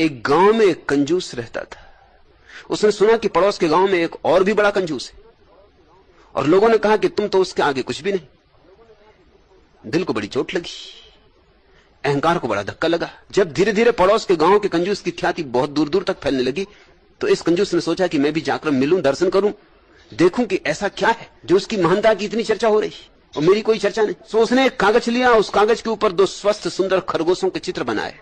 एक गांव में एक कंजूस रहता था। उसने सुना कि पड़ोस के गांव में एक और भी बड़ा कंजूस है, और लोगों ने कहा कि तुम तो उसके आगे कुछ भी नहीं। दिल को बड़ी चोट लगी, अहंकार को बड़ा धक्का लगा। जब धीरे धीरे पड़ोस के गांव के कंजूस की ख्याति बहुत दूर दूर तक फैलने लगी, तो इस कंजूस ने सोचा कि मैं भी जाकर मिलूं, दर्शन करूं, देखूं कि ऐसा क्या है जो उसकी महानता की इतनी चर्चा हो रही और मेरी कोई चर्चा नहीं। तो उसने एक कागज लिया, उस कागज के ऊपर 2 स्वस्थ सुंदर खरगोशों के चित्र बनाए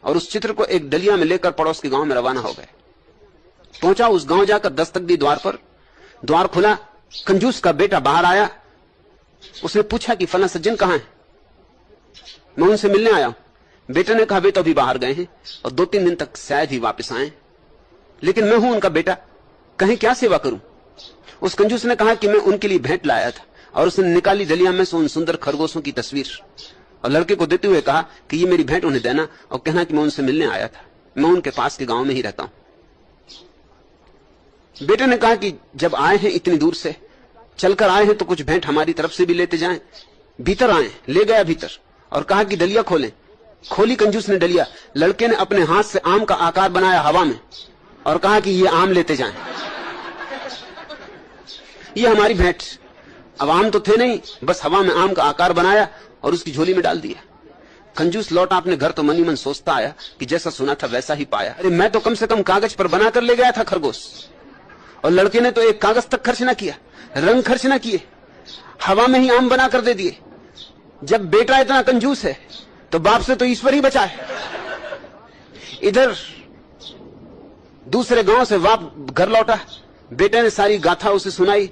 और उस चित्र को एक डलिया में लेकर पड़ोस के गांव में रवाना हो गए। पहुंचा, उस गांव जाकर दस्तक दी द्वार पर। द्वार खुला, कंजूस का बेटा बाहर आया। उसने पूछा कि फला सज्जन कहां है? मैं उनसे मिलने आया हूं। बेटे ने कहा वे तो अभी बाहर गए हैं और 2-3 दिन तक शायद ही वापस आए, लेकिन मैं हूं उनका बेटा, कहीं क्या सेवा करूं? उस कंजूस ने कहा कि मैं उनके लिए भेंट लाया था, और उसने निकाली डलिया में से उन सुंदर खरगोशों की तस्वीर और लड़के को देते हुए कहा कि ये मेरी भेंट उन्हें देना और कहना कि मैं उनसे मिलने आया था, मैं उनके पास के गांव में ही रहता हूं। बेटे ने कहा कि जब आए हैं इतनी दूर से, चलकर आए हैं, तो कुछ भेंट हमारी तरफ से भी लेते जाएं। भीतर आए, ले गया भीतर और कहा कि डलिया खोलें। खोली कंजूस ने डलिया। लड़के ने अपने हाथ से आम का आकार बनाया हवा में और कहा कि ये आम लेते जाएं, ये हमारी भेंट। अब आम तो थे नहीं, बस हवा में आम का आकार बनाया और उसकी झोली में डाल दिया। कंजूस लौटा अपने घर तो मनी मन सोचता आया कि जैसा सुना था वैसा ही पाया। अरे मैं तो कम से कम कागज पर बनाकर ले गया था खरगोश, और लड़के ने तो एक कागज तक खर्च ना किया, रंग खर्च ना किए, हवा में ही आम बनाकर दे दिए। जब बेटा इतना कंजूस है तो बाप से तो ईश्वर ही बचा है। इधर दूसरे गांव से घर लौटा, बेटे ने सारी गाथा उसे सुनाई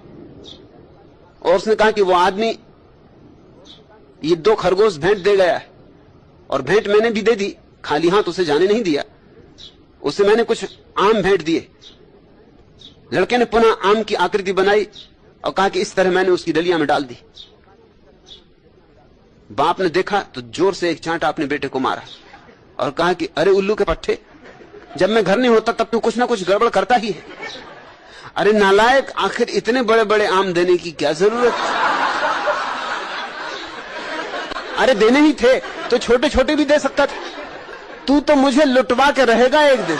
और उसने कहा कि वो आदमी ये 2 खरगोश भेंट दे गया है, और भेंट मैंने भी दे दी, खाली हाथ उसे जाने नहीं दिया, उसे मैंने कुछ आम भेंट दिए। लड़के ने पुनः आम की आकृति बनाई और कहा कि इस तरह मैंने उसकी डलिया में डाल दी। बाप ने देखा तो जोर से एक चांटा अपने बेटे को मारा और कहा कि अरे उल्लू के पट्टे, जब मैं घर नहीं होता तब तो कुछ ना कुछ गड़बड़ करता ही है। अरे नालायक, आखिर इतने बड़े बड़े आम देने की क्या जरूरत? अरे देने ही थे तो छोटे छोटे भी दे सकता था। तू तो मुझे लुटवा के रहेगा एक दिन।